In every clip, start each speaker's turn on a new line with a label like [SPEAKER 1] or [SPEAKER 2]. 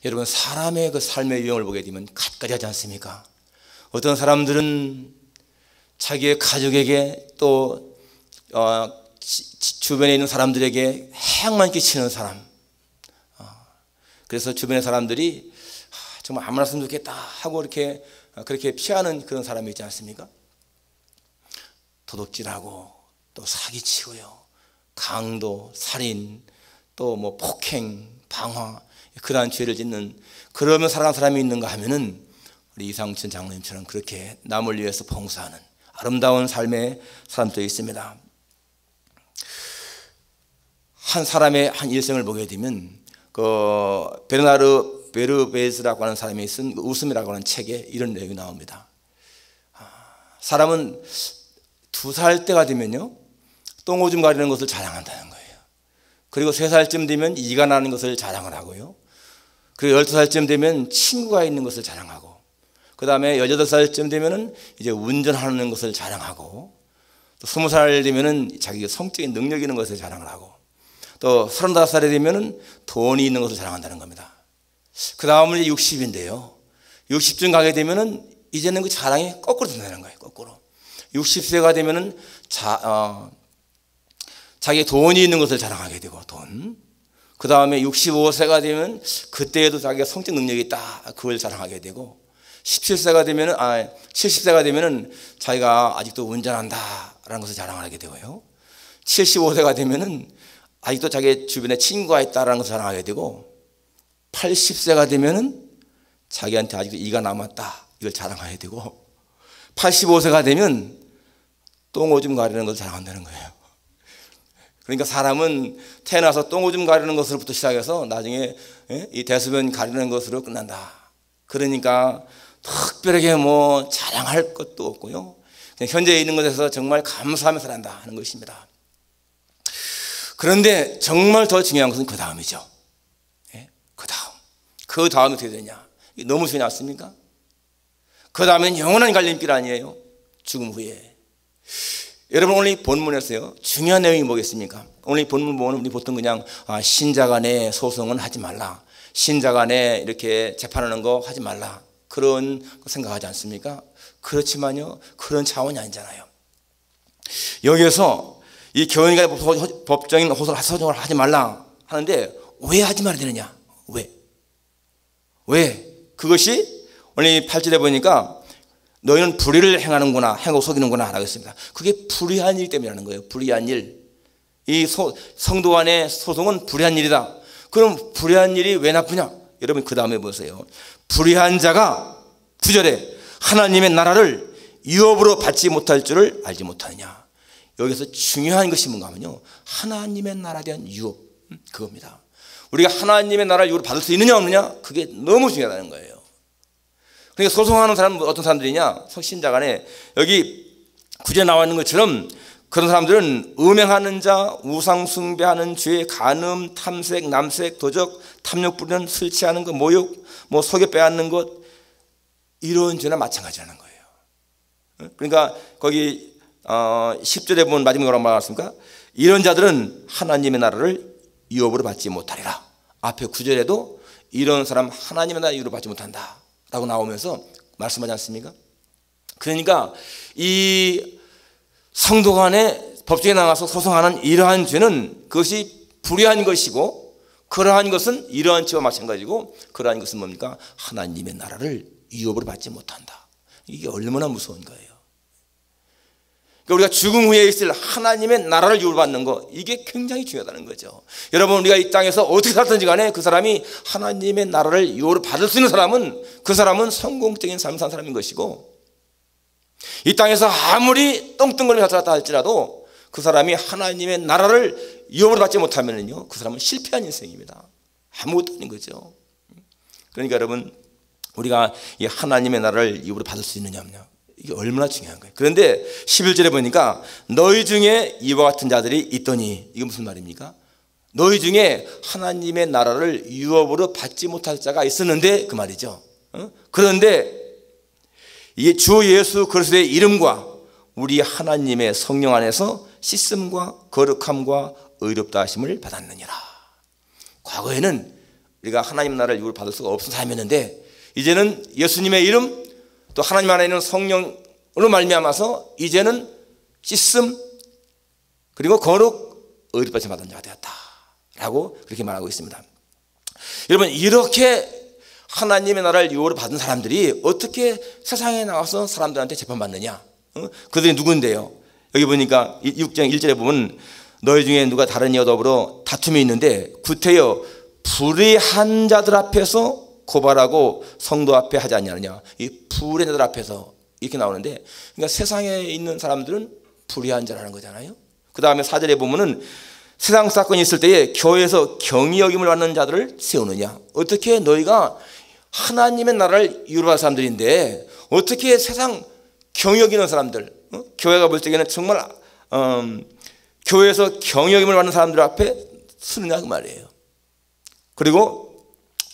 [SPEAKER 1] 여러분, 사람의 그 삶의 유형을 보게 되면 갖가지 하지 않습니까? 어떤 사람들은 자기의 가족에게 또 주변에 있는 사람들에게 해악만 끼치는 사람, 그래서 주변의 사람들이 정말 안 만났으면 좋겠다 하고 이렇게 그렇게 피하는 그런 사람이 있지 않습니까? 도둑질하고 또 사기치고요, 강도, 살인, 또 뭐 폭행, 방화, 그러한 죄를 짓는, 그러면 살아가는 사람이 있는가 하면은 우리 이상춘 장로님처럼 그렇게 남을 위해서 봉사하는 아름다운 삶의 사람도 있습니다. 한 사람의 한 일생을 보게 되면 그 베르나르 베르베즈라고 하는 사람이 쓴 웃음이라고 하는 책에 이런 내용이 나옵니다. 사람은 2살 때가 되면요, 똥오줌 가리는 것을 자랑한다는 거예요. 그리고 3살쯤 되면 이가 나는 것을 자랑을 하고요, 그리고 12살쯤 되면 친구가 있는 것을 자랑하고, 그 다음에 18살쯤 되면은 이제 운전하는 것을 자랑하고, 또 20살 되면은 자기 성적인 능력이 있는 것을 자랑을 하고, 또 35살이 되면은 돈이 있는 것을 자랑한다는 겁니다. 그 다음은 이제 60인데요. 60쯤 가게 되면은 이제는 그 자랑이 거꾸로 된다는 거예요. 거꾸로. 60세가 되면은 자기 돈이 있는 것을 자랑하게 되고, 돈. 그 다음에 65세가 되면 그때에도 자기가 성적 능력이 있다, 그걸 자랑하게 되고, 17세가 되면은 70세가 되면은 자기가 아직도 운전한다라는 것을 자랑하게 되고요, 75세가 되면은 아직도 자기 주변에 친구가 있다라는 것을 자랑하게 되고, 80세가 되면은 자기한테 아직도 이가 남았다, 이걸 자랑하게 되고, 85세가 되면 똥오줌 가리는 것을 자랑한다는 거예요. 그러니까 사람은 태어나서 똥오줌 가리는 것으로부터 시작해서 나중에 이 대소변 가리는 것으로 끝난다. 그러니까 특별하게 뭐 자랑할 것도 없고요, 그냥 현재 있는 것에서 정말 감사하며 살아간다 하는 것입니다. 그런데 정말 더 중요한 것은 그 다음이죠. 그 다음이 어떻게 되냐? 너무 중요하지 않습니까? 그 다음엔 영원한 갈림길 아니에요? 죽음 후에. 여러분, 오늘 이 본문에서요, 중요한 내용이 뭐겠습니까? 오늘 이 본문 보면 우리 보통 그냥 신자 간의 소송은 하지 말라, 신자 간에 이렇게 재판하는 거 하지 말라, 그런 거 생각하지 않습니까? 그렇지만요, 그런 차원이 아니잖아요. 여기에서 이 교인 간의 법적인 소송을 하지 말라 하는데 왜 하지 말아야 되느냐? 왜? 그것이 오늘 8절에 보니까 너희는 불의를 행하는구나, 행하고 속이는구나 라고 했습니다. 그게 불의한 일 때문이라는 거예요. 불의한 일. 이 성도 간의 소송은 불의한 일이다. 그럼 불의한 일이 왜 나쁘냐? 여러분, 그 다음에 보세요. 불의한 자가 9절에 하나님의 나라를 유업으로 받지 못할 줄을 알지 못하느냐. 여기서 중요한 것이 뭔가 하면요, 하나님의 나라에 대한 유업, 그겁니다. 우리가 하나님의 나라를 유업으로 받을 수 있느냐 없느냐, 그게 너무 중요하다는 거예요. 그러니까 소송하는 사람은 어떤 사람들이냐? 신자 간에 여기 구절에 나와 있는 것처럼 그런 사람들은 음행하는 자, 우상 숭배하는 죄, 간음, 탐색, 남색, 도적, 탐욕 부리는, 술 취하는 것, 모욕, 뭐 속여 빼앗는 것, 이런 죄나 마찬가지라는 거예요. 그러니까 거기 10절에 보면 마지막으로 말했습니까? 이런 자들은 하나님의 나라를 유업으로 받지 못하리라. 앞에 9절에도 이런 사람 하나님의 나라를 유업으로 받지 못한다 라고 나오면서 말씀하지 않습니까? 그러니까 이 성도 간에 법정에 나가서 소송하는 이러한 죄는 그것이 불의한 것이고, 그러한 것은 이러한 죄와 마찬가지고, 그러한 것은 뭡니까? 하나님의 나라를 유업으로 받지 못한다. 이게 얼마나 무서운 거예요. 그러니까 우리가 죽음 후에 있을 하나님의 나라를 유업으로 받는 거, 이게 굉장히 중요하다는 거죠. 여러분, 우리가 이 땅에서 어떻게 살든지 간에 그 사람이 하나님의 나라를 유업으로 받을 수 있는 사람은, 그 사람은 성공적인 삶을 산 사람인 것이고, 이 땅에서 아무리 똥뚱거리며 살았다 할지라도 그 사람이 하나님의 나라를 유업으로 받지 못하면요, 그 사람은 실패한 인생입니다. 아무것도 아닌 거죠. 그러니까 여러분, 우리가 이 하나님의 나라를 유업으로 받을 수 있느냐 없느냐, 이게 얼마나 중요한 거예요. 그런데 11절에 보니까 너희 중에 이와 같은 자들이 있더니, 이게 무슨 말입니까? 너희 중에 하나님의 나라를 유업으로 받지 못할 자가 있었는데, 그 말이죠. 그런데 이게 주 예수 그리스도의 이름과 우리 하나님의 성령 안에서 씻음과 거룩함과 의롭다 하심을 받았느니라. 과거에는 우리가 하나님 나라를 유를 받을 수가 없는 사람이었는데 이제는 예수님의 이름 또 하나님 안에 있는 성령으로 말미암아서 이제는 씻음 그리고 거룩 의롭다심 받은 자가 되었다라고 그렇게 말하고 있습니다. 여러분 이렇게 하나님의 나라를 유업으로 받은 사람들이 어떻게 세상에 나와서 사람들한테 재판받느냐? 그들이 누군데요? 여기 보니까 6장 1절에 보면 너희 중에 누가 다른 이와 더불어 다툼이 있는데 구태여 불의한 자들 앞에서 고발하고 성도 앞에 하지 않냐느냐. 이 불의한 자들 앞에서 이렇게 나오는데 그러니까 세상에 있는 사람들은 불의한 자라는 거잖아요. 그 다음에 4절에 보면은 세상 사건이 있을 때에 교회에서 경의 여김을 받는 자들을 세우느냐. 어떻게 너희가 하나님의 나라를 이루어갈 사람들인데 어떻게 세상 경의 여기는 사람들, 교회가 볼 적에는 정말 교회에서 경의 여김을 받는 사람들 앞에 서느냐 그 말이에요. 그리고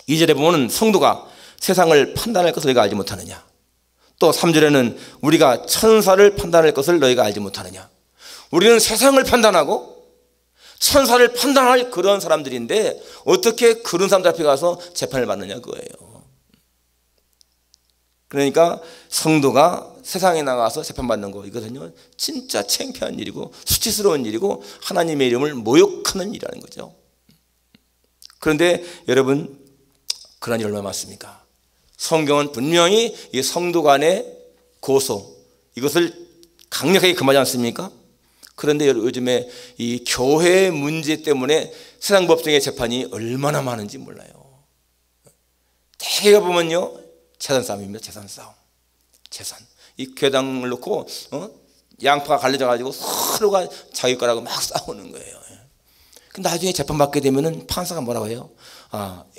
[SPEAKER 1] 2절에 보면 성도가 세상을 판단할 것을 너희가 알지 못하느냐. 또 3절에는 우리가 천사를 판단할 것을 너희가 알지 못하느냐. 우리는 세상을 판단하고 천사를 판단할 그런 사람들인데 어떻게 그런 사람들 앞에 가서 재판을 받느냐 그거예요. 그러니까 성도가 세상에 나가서 재판받는 거 이것은요 진짜 창피한 일이고 수치스러운 일이고 하나님의 이름을 모욕하는 일이라는 거죠. 그런데 여러분 그런 일이 얼마나 많습니까? 성경은 분명히 이 성도 간의 고소 이것을 강력하게 금하지 않습니까? 그런데 요즘에 이 교회 문제 때문에 세상 법정의 재판이 얼마나 많은지 몰라요. 대개가 보면요 재산 싸움입니다. 재산 싸움. 재산. 이 괴당을 놓고 양파가 갈려져 가지고 서로가 자기 거라고 막 싸우는 거예요. 근데 나중에 재판 받게 되면은 판사가 뭐라고 해요?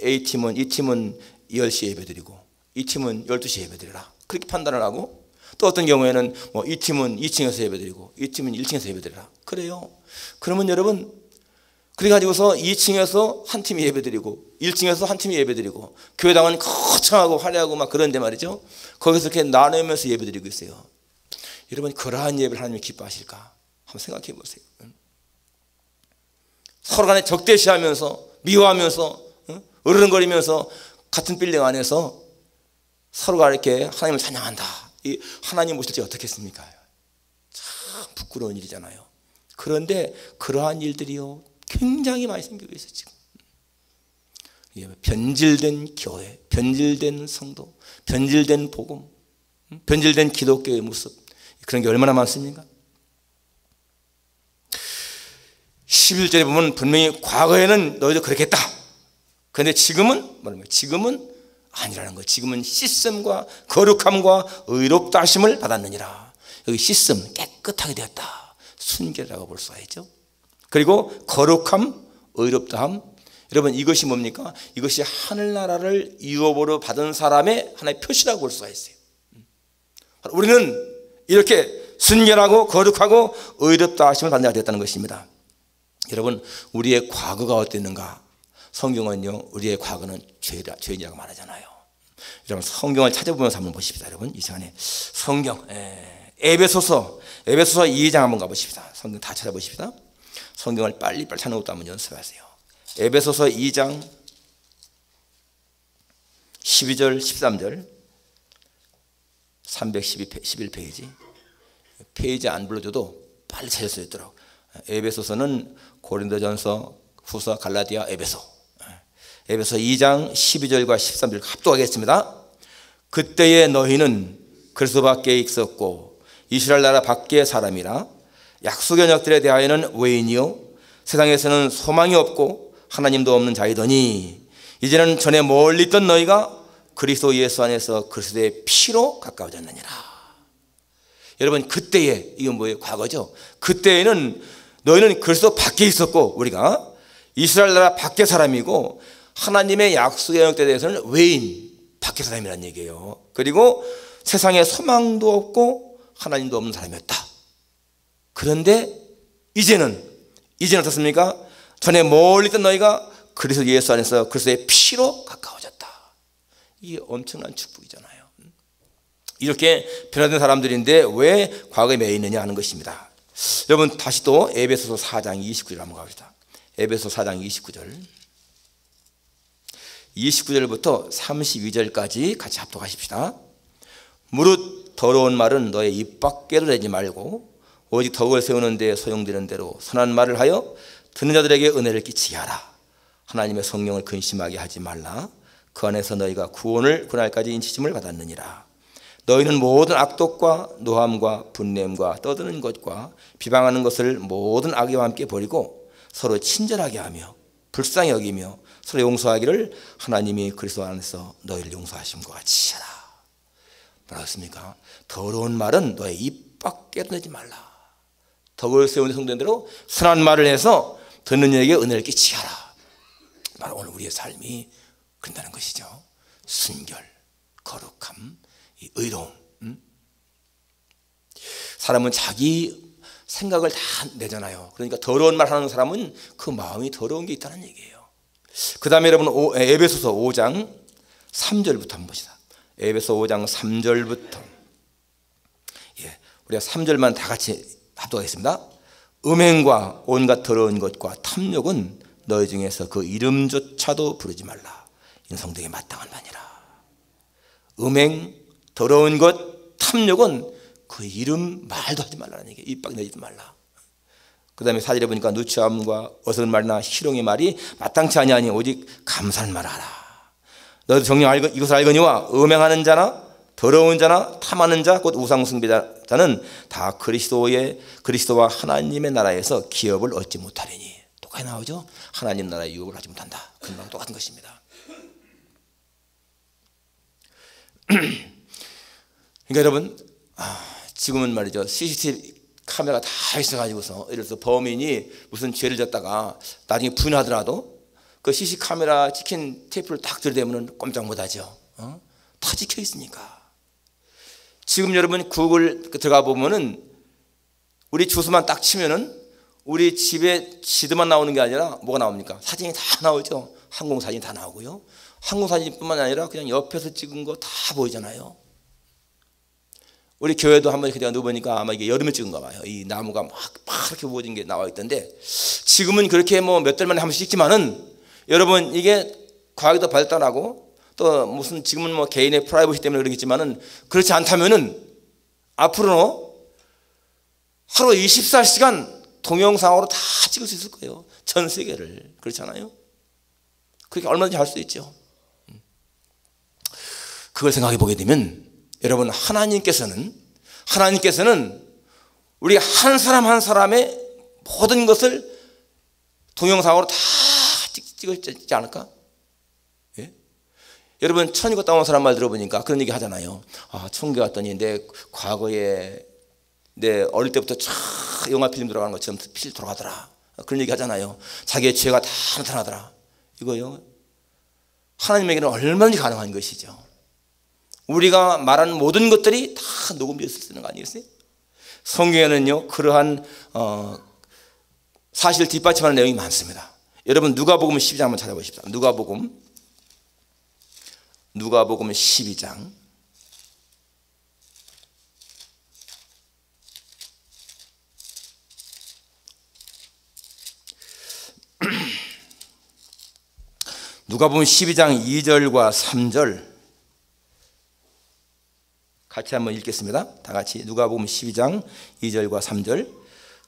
[SPEAKER 1] A팀은 이 팀은 10시에 예배드리고 이 팀은 12시에 예배드리라. 그렇게 판단을 하고 또 어떤 경우에는 뭐 이 팀은 2층에서 예배드리고 이 팀은 1층에서 예배드리라. 그래요. 그러면 여러분 그래 가지고서 2층에서 한 팀이 예배드리고 1층에서 한 팀이 예배드리고 교회당은 거창하고 화려하고 막 그런데 말이죠. 거기서 이렇게 나누면서 예배드리고 있어요. 여러분 그러한 예배를 하나님이 기뻐하실까? 한번 생각해 보세요. 서로 간에 적대시하면서 미워하면서 으르렁거리면서 같은 빌딩 안에서 서로가 이렇게 하나님을 찬양한다. 이 하나님 모실 때 어떻겠습니까? 참 부끄러운 일이잖아요. 그런데 그러한 일들이요 굉장히 많이 생기고 있어요 지금. 변질된 교회, 변질된 성도, 변질된 복음, 변질된 기독교의 모습 그런 게 얼마나 많습니까? 11절에 보면 분명히 과거에는 너희도 그렇게 했다. 그런데 지금은 뭐냐면 지금은 아니라는 거예요. 지금은 씻음과 거룩함과 의롭다 하심을 받았느니라. 여기 씻음 깨끗하게 되었다. 순결이라고 볼 수가 있죠. 그리고 거룩함, 의롭다함. 여러분 이것이 뭡니까? 이것이 하늘나라를 유업으로 받은 사람의 하나의 표시라고 볼 수가 있어요. 우리는 이렇게 순결하고 거룩하고 의롭다 하심을 받는 자가 되었다는 것입니다. 여러분 우리의 과거가 어땠는가? 성경은요 우리의 과거는 죄인이라고 말하잖아요. 여러분 성경을 찾아보면서 한번 보십시다. 여러분 이 시간에 성경 에베소서 2장 한번 가보십시다. 성경 다 찾아보십시다. 성경을 빨리 찾는 것도 한번 연습하세요. 에베소서 2장 12절 13절 311페이지 페이지 안 불러줘도 빨리 찾을 수 있도록. 에베소서는 고린도전서, 후서, 갈라디아, 에베소 2장 12절과 13절 합독하겠습니다. 그때의 너희는 그리스도 밖에 있었고 이스라엘 나라 밖의 사람이라 약속의 언약들에 대하여는 외인이요 세상에서는 소망이 없고 하나님도 없는 자이더니 이제는 전에 멀리 있던 너희가 그리스도 예수 안에서 그리스도의 피로 가까워졌느니라. 여러분 그때에 이건 뭐예요? 과거죠. 그때에는 너희는 그리스도 밖에 있었고 우리가 이스라엘 나라 밖의 사람이고 하나님의 약속의 언약들에 대해서는 외인 밖의 사람이라는 얘기예요. 그리고 세상에 소망도 없고 하나님도 없는 사람이었다. 그런데 이제는 어떻습니까? 전에 멀리 있던 너희가 그리스도 예수 안에서 그리스도의 피로 가까워졌다. 이게 엄청난 축복이잖아요. 이렇게 변화된 사람들인데 왜 과거에 매여 있느냐 하는 것입니다. 여러분 다시 또 에베소서 4장 29절 한번 가봅시다. 에베소 4장 29절 29절부터 32절까지 같이 합독하십시다. 무릇 더러운 말은 너의 입 밖에로 내지 말고 오직 덕을 세우는 데 소용되는 대로 선한 말을 하여 듣는 자들에게 은혜를 끼치게 하라. 하나님의 성령을 근심하게 하지 말라. 그 안에서 너희가 구원을 그날까지 인치심을 받았느니라. 너희는 모든 악독과 노함과 분냄과 떠드는 것과 비방하는 것을 모든 악의와 함께 버리고 서로 친절하게 하며 불쌍히 여기며 서로 용서하기를 하나님이 그리스도 안에서 너희를 용서하심과 같이 하라. 뭐라고 했습니까? 더러운 말은 너의 입 밖에로 내지 말라. 덕을 세우는 성도들대로 선한 말을 해서 듣는 이에게 은혜를 끼치게 하라. 바로 오늘 우리의 삶이 그런다는 것이죠. 순결, 거룩함, 이 의로움. 사람은 자기 생각을 다 내잖아요. 그러니까 더러운 말 하는 사람은 그 마음이 더러운 게 있다는 얘기예요. 그 다음에 여러분 에베소서 5장 3절부터 한번 보시다. 에베소 5장 3절부터 우리가 3절만 다 같이 합독하겠습니다. 음행과 온갖 더러운 것과 탐욕은 너희 중에서 그 이름조차도 부르지 말라. 이는 성도에게 마땅한 바니라. 음행, 더러운 것, 탐욕은 그 이름 말도 하지 말라는 얘기예요. 입 밖 내지도 말라. 그 다음에 4절에 보니까 누추함과 어설픈 말이나 희롱의 말이 마땅치 아니하니 오직 감사한 말을 하라. 너도 정녕 이것을 알거니와 음행하는 자나 더러운 자나 탐하는 자 곧 우상숭배자는 다 그리스도와 하나님의 나라에서 기업을 얻지 못하리니. 똑같이 나오죠. 하나님 나라의 유업을 하지 못한다. 그 말은 똑같은 것입니다. 그러니까 여러분 지금은 말이죠. CCTV 카메라 다 있어가지고서 예를 들어서 범인이 무슨 죄를 졌다가 나중에 부인하더라도 그 CCTV 카메라 찍힌 테이프를 딱 들이대면 꼼짝 못하죠. 다 찍혀 있으니까. 지금 여러분 구글 들어가 보면은 우리 주소만 딱 치면은 우리 집에 지도만 나오는 게 아니라 뭐가 나옵니까? 사진이 다 나오죠. 항공사진이 다 나오고요. 항공사진뿐만 아니라 그냥 옆에서 찍은 거 다 보이잖아요. 우리 교회도 한번 이렇게 누워보니까 아마 이게 여름에 찍은가 봐요. 이 나무가 막 이렇게 우거진 게 나와 있던데 지금은 그렇게 뭐 몇 달 만에 한 번씩 찍지만은 여러분 이게 과학이 더 발달하고 또 무슨 지금은 뭐 개인의 프라이버시 때문에 그러겠지만은 그렇지 않다면은 앞으로는 하루 24시간 동영상으로 다 찍을 수 있을 거예요. 전 세계를. 그렇잖아요. 그렇게 얼마든지 할 수 있죠. 그걸 생각해 보게 되면 여러분 하나님께서는 우리 한 사람 한 사람의 모든 것을 동영상으로 다 찍지 않을까? 예? 여러분 천국 갔다 온 사람 말 들어보니까 그런 얘기 하잖아요. 천국에 갔더니 내 과거에 내 어릴 때부터 쫙 영화 필름 들어가는 것처럼 필 돌아가더라. 그런 얘기 하잖아요. 자기의 죄가 다 나타나더라. 이거요. 하나님에게는 얼마든지 가능한 것이죠. 우리가 말하는 모든 것들이 다 녹음되어 있는 거 아니겠어요? 성경에는요 그러한 사실 뒷받침하는 내용이 많습니다. 여러분 누가복음 12장 한번 찾아보십시오. 누가복음 12장 누가복음 12장 2절과 3절 같이 한번 읽겠습니다. 다 같이 누가복음 12장 2절과 3절.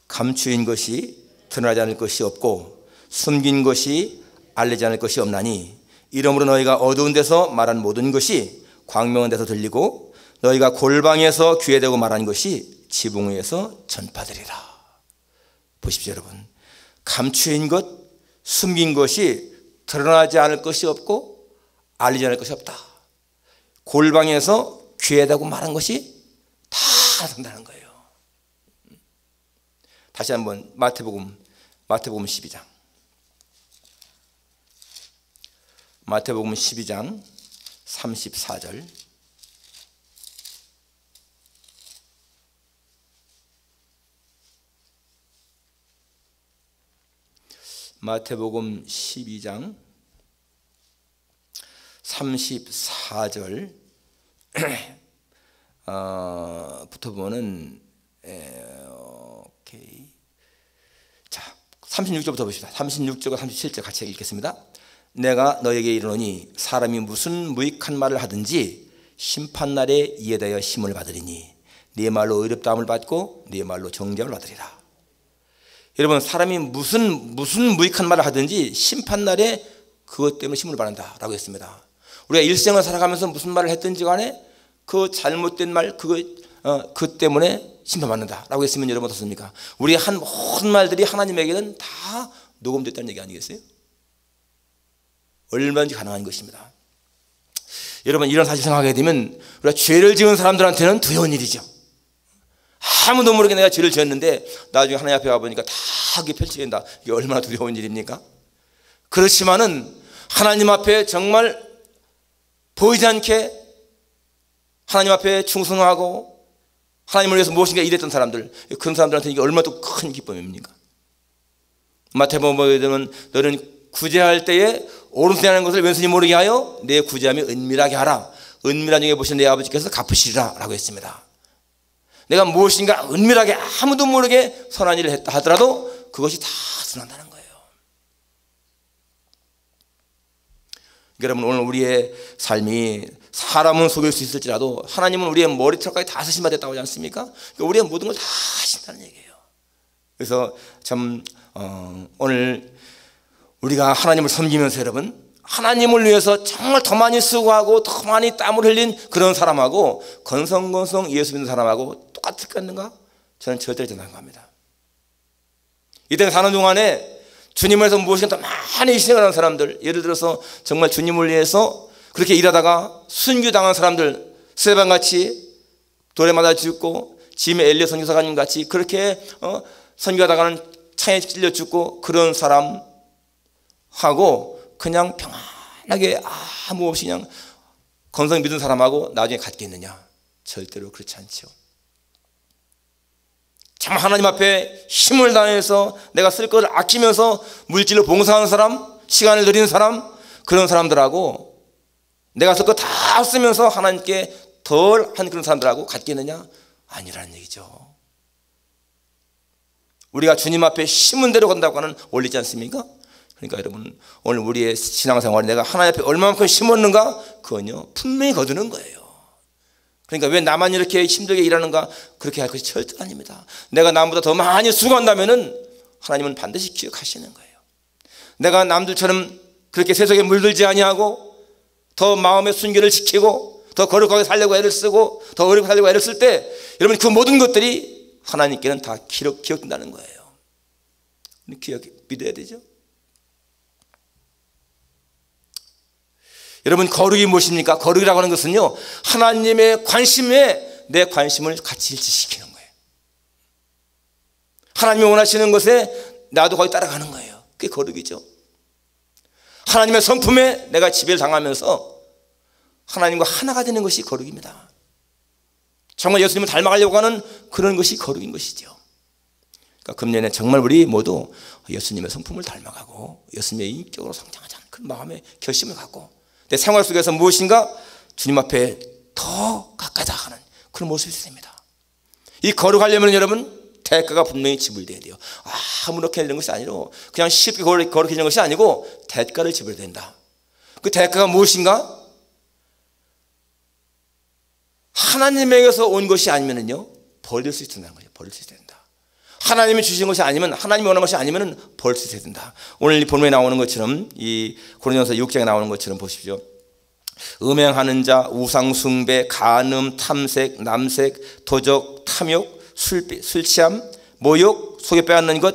[SPEAKER 1] 감추인 것이 드러나지 않을 것이 없고 숨긴 것이 알리지 않을 것이 없나니 이러므로 너희가 어두운 데서 말한 모든 것이 광명한 데서 들리고 너희가 골방에서 귀에 대고 말한 것이 지붕 위에서 전파되리라. 보십시오 여러분. 감추인 것, 숨긴 것이 드러나지 않을 것이 없고 알리지 않을 것이 없다. 골방에서 귀에 대고 말한 것이 다 나타난다는 거예요. 다시 한번 마태복음 12장 마태복음 12장 34절. 마태복음 12장 34절 부터 보면은 오케이. 자, 36절부터 봅시다. 36절과 37절 같이 읽겠습니다. 내가 너에게 이르노니 사람이 무슨 무익한 말을 하든지 심판날에 이에 대하여 심을 받으리니 네 말로 의롭다함을 받고 네 말로 정죄를 받으리라. 여러분, 사람이 무슨 무익한 말을 하든지 심판날에 그것 때문에 심을 받는다라고 했습니다. 우리가 일생을 살아가면서 무슨 말을 했든지 간에 그 잘못된 말 그 때문에 심판받는다라고 했으면 여러분 어떻습니까? 우리의 한 모든 말들이 하나님에게는 다 녹음됐다는 얘기 아니겠어요? 얼마든지 가능한 것입니다. 여러분, 이런 사실 생각하게 되면 우리가 죄를 지은 사람들한테는 두려운 일이죠. 아무도 모르게 내가 죄를 지었는데 나중에 하나님 앞에 와보니까 다 그게 펼치게 된다. 이게 얼마나 두려운 일입니까? 그렇지만은 하나님 앞에 정말 보이지 않게 하나님 앞에 충성하고 하나님을 위해서 무엇인가 일했던 사람들, 그런 사람들한테 이게 얼마나 또 큰 기쁨입니까? 마태복음 보게 되면 너는 구제할 때에 오른손에 하는 것을 왼손이 모르게 하여 내 구제함이 은밀하게 하라. 은밀한 중에 보신 내 아버지께서 갚으시리라 라고 했습니다. 내가 무엇인가 은밀하게 아무도 모르게 선한 일을 했다 하더라도 그것이 다 선한다는 거예요. 여러분, 오늘 우리의 삶이 사람은 속일 수 있을지라도 하나님은 우리의 머리털까지 다 세심하셨다고 하지 않습니까? 그러니까 우리의 모든 걸 다 하신다는 얘기예요. 그래서 참 오늘 우리가 하나님을 섬기면서 여러분, 하나님을 위해서 정말 더 많이 수고하고 더 많이 땀을 흘린 그런 사람하고 건성건성 예수 믿는 사람하고 똑같을 것인가? 저는 절대로 생각합니다. 이때 사는 동안에 주님을 위해서 무엇인가 더 많이 희생을 하는 사람들, 예를 들어서 정말 주님을 위해서 그렇게 일하다가 순교당한 사람들, 스데반같이 돌에마다 죽고 짐 엘리야 선교사님 같이 그렇게 선교하다가는 창에 찔려 죽고 그런 사람하고 그냥 평안하게 아무 없이 그냥 건성 믿은 사람하고 나중에 같겠느냐? 절대로 그렇지 않죠. 참 하나님 앞에 힘을 다해서 내가 쓸 것을 아끼면서 물질로 봉사하는 사람, 시간을 들이는 사람, 그런 사람들하고 내가 쓸 거 다 쓰면서 하나님께 덜 한 그런 사람들하고 같겠느냐? 아니라는 얘기죠. 우리가 주님 앞에 심은 대로 간다고 하는 원리지 않습니까? 그러니까 여러분, 오늘 우리의 신앙생활에 내가 하나님 앞에 얼마만큼 심었는가? 그건요 분명히 거두는 거예요. 그러니까 왜 나만 이렇게 힘들게 일하는가? 그렇게 할 것이 절대 아닙니다. 내가 남보다 더 많이 수고한다면은 하나님은 반드시 기억하시는 거예요. 내가 남들처럼 그렇게 세속에 물들지 아니하고 더 마음의 순결을 지키고 더 거룩하게 살려고 애를 쓰고 더 어렵게 살려고 애를 쓸 때 여러분 그 모든 것들이 하나님께는 다 기억된다는 거예요. 믿어야 되죠. 여러분, 거룩이 무엇입니까? 거룩이라고 하는 것은요 하나님의 관심에 내 관심을 같이 일치시키는 거예요. 하나님이 원하시는 것에 나도 거기 따라가는 거예요. 그게 거룩이죠. 하나님의 성품에 내가 지배를 당하면서 하나님과 하나가 되는 것이 거룩입니다. 정말 예수님을 닮아가려고 하는 그런 것이 거룩인 것이죠. 그러니까 금년에 정말 우리 모두 예수님의 성품을 닮아가고 예수님의 인격으로 성장하자는 그런 마음의 결심을 갖고 내 생활 속에서 무엇인가 주님 앞에 더 가까이다 하는 그런 모습이 있습니다. 이 거룩하려면 여러분 대가가 분명히 지불돼야 돼요. 아무렇게 되는 것이 아니고 그냥 쉽게 거룩해지는 것이 아니고 대가를 지불해야 된다. 그 대가가 무엇인가? 하나님에게서 온 것이 아니면은요 버릴 수 있다는 거죠. 버릴 수 있어야 된다. 하나님이 주신 것이 아니면 하나님이 원하는 것이 아니면은 버릴 수 있어야 된다. 오늘 이 본문에 나오는 것처럼 이 고린도전서 6장에 나오는 것처럼 보십시오. 음행하는 자, 우상 숭배, 간음, 탐색, 남색, 도적, 탐욕, 술 취함, 모욕, 속에 빼앗는 것,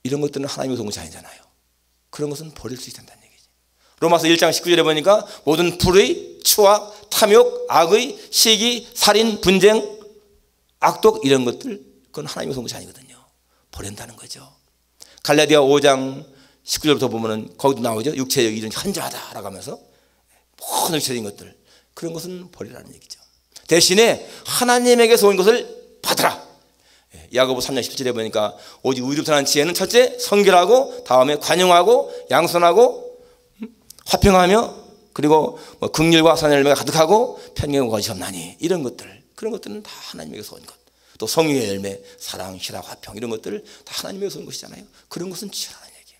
[SPEAKER 1] 이런 것들은 하나님의 온 것이 아니잖아요. 그런 것은 버릴 수 있다는 얘기죠. 로마서 1장 19절에 보니까 모든 불의, 추악, 탐욕, 악의, 시기, 살인, 분쟁, 악독 이런 것들 그건 하나님의 온 것이 아니거든요. 버린다는 거죠. 갈라디아 5장 19절부터 보면은 거기도 나오죠. 육체의 일은 현저하다라고 하면서 모든 육체적인 것들 그런 것은 버리라는 얘기죠. 대신에 하나님에게서 온 것을 받으라. 야고보 3장 17절에 보니까 오직 의롭다 하는 지혜는 첫째 성결하고 다음에 관용하고 양선하고 화평하며 그리고 긍휼과 선의 열매가 가득하고 편견과 거짓이 없나니 이런 것들 그런 것들은 다 하나님에게서 온 것. 또 성령의 열매 사랑, 희락, 화평 이런 것들 다 하나님에게서 온 것이잖아요. 그런 것은 취하라는 얘기예요.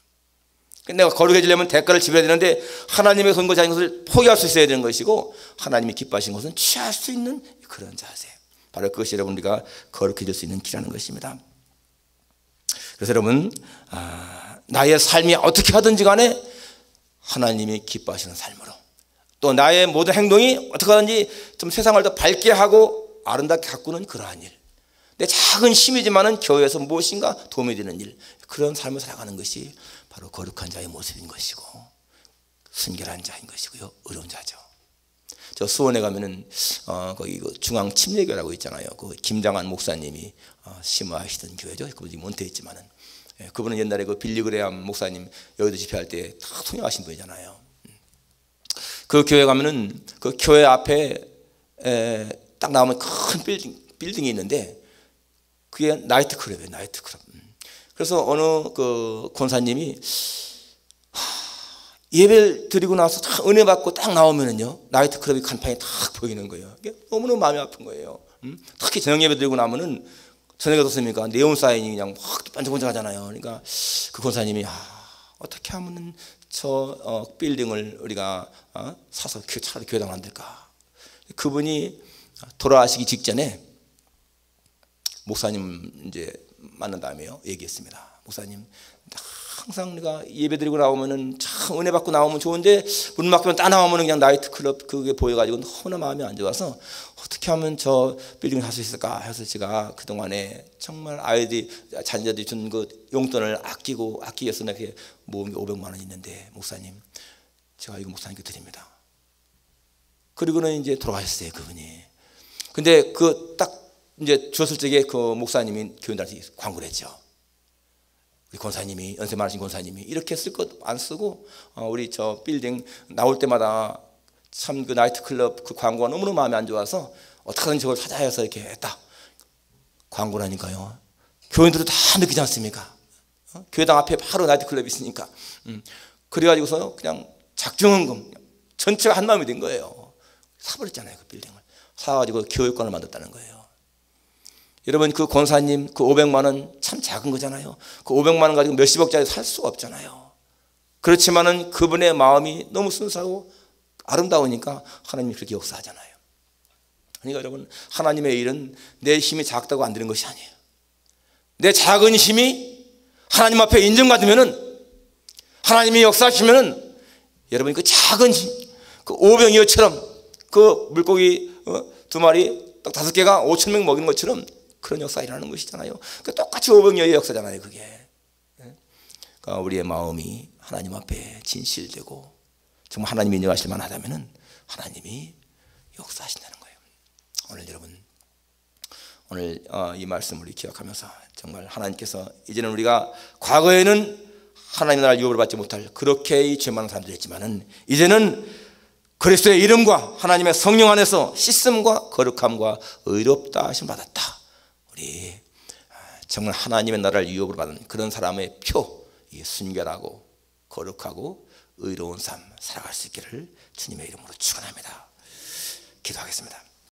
[SPEAKER 1] 내가 거룩해지려면 대가를 지불해야 되는데 하나님의 손과 자신 것을 포기할 수 있어야 되는 것이고 하나님이 기뻐하시는 것은 취할 수 있는 그런 자세. 바로 그것이 여러분 우리가 거룩해질 수 있는 길이라는 것입니다. 그래서 여러분 나의 삶이 어떻게 하든지 간에 하나님이 기뻐하시는 삶으로 또 나의 모든 행동이 어떻게 하든지 좀 세상을 더 밝게 하고 아름답게 가꾸는 그러한 일, 내 작은 힘이지만은 교회에서 무엇인가 도움이 되는 일, 그런 삶을 살아가는 것이 바로 거룩한 자의 모습인 것이고 순결한 자인 것이고요, 의로운 자죠. 저 수원에 가면은 거기 그 중앙 침례교라고 있잖아요. 그 김장한 목사님이 심화하시던 교회죠. 그분이 몬테에 있지만은 그분은 옛날에 그 빌리 그레함 목사님 여의도 집회할 때 다 통역하신 분이잖아요. 그 교회 가면은 그 교회 앞에 딱 나오면 큰 빌딩이 있는데 그게 나이트클럽이에요. 나이트클럽. 그래서 어느 그 권사님이 예배를 드리고 나서 딱 은혜 받고 딱 나오면은요 나이트클럽이 간판이 딱 보이는 거예요. 이게 너무너무 마음이 아픈 거예요. 특히 저녁 예배 드리고 나면은 저녁에 어떻습니까? 네온 사인이 그냥 확 반짝반짝하잖아요. 그러니까 그 권사님이 어떻게 하면은 저 빌딩을 우리가 사서 차라리 교회당 만들까? 그분이 돌아가시기 직전에 목사님 이제 만난 다음에요 얘기했습니다. 목사님, 항상 우리가 예배드리고 나오면은 참 은혜 받고 나오면 좋은데 문 막히면 딱 나오면은 그냥 나이트클럽 그게 보여가지고 너무나 마음이 안 좋아서 어떻게 하면 저 빌딩을 살 수 있을까 해서 제가 그 동안에 정말 아이들이 자녀들이 준 그 용돈을 아끼기 위해서 이렇게 모은 게 500만 원 있는데 목사님, 제가 이거 목사님께 드립니다. 그리고는 이제 돌아가셨어요 그분이. 근데 그 딱 이제 주었을 적에 그 목사님이 교인들한테 광고를 했죠. 우리 권사님이, 연세 많으신 권사님이 이렇게 쓸 것 안 쓰고 우리 저 빌딩 나올 때마다 참 그 나이트클럽 그 광고가 너무너무 마음에 안 좋아서 어떻게든 저걸 사자 해서 이렇게 했다. 광고라니까요. 교인들도 다 느끼지 않습니까? 교회당 앞에 바로 나이트클럽이 있으니까. 그래가지고서 그냥 작정헌금 전체가 한 마음이 된 거예요. 사버렸잖아요. 그 빌딩을. 사가지고 교육관을 만들었다는 거예요. 여러분 그 권사님 그 500만 원 참 작은 거잖아요. 그 500만 원 가지고 몇십억짜리 살 수가 없잖아요. 그렇지만은 그분의 마음이 너무 순수하고 아름다우니까 하나님이 그렇게 역사하잖아요. 그러니까 여러분 하나님의 일은 내 힘이 작다고 안 되는 것이 아니에요. 내 작은 힘이 하나님 앞에 인정받으면은 하나님이 역사하시면은 여러분 그 작은 힘, 그 오병이어처럼 그 물고기 2마리 딱 5개가 5,000명 먹이는 것처럼 그런 역사 일어나는 것이잖아요. 똑같이 오병이어의 역사잖아요. 그게. 그러니까 우리의 마음이 하나님 앞에 진실되고 정말 하나님이 인정하실 만하다면은 하나님이 역사하신다는 거예요. 오늘 여러분 오늘 이 말씀을 기억하면서 정말 하나님께서 이제는 우리가 과거에는 하나님의 나라를 유업을 받지 못할 그렇게 죄 많은 사람들이었지만은 이제는 그리스도의 이름과 하나님의 성령 안에서 씻음과 거룩함과 의롭다 하심 받았다. 우리 정말 하나님의 나라를 유업으로 받은 그런 사람의 표, 순결하고 거룩하고 의로운 삶 살아갈 수 있기를 주님의 이름으로 축원합니다. 기도하겠습니다.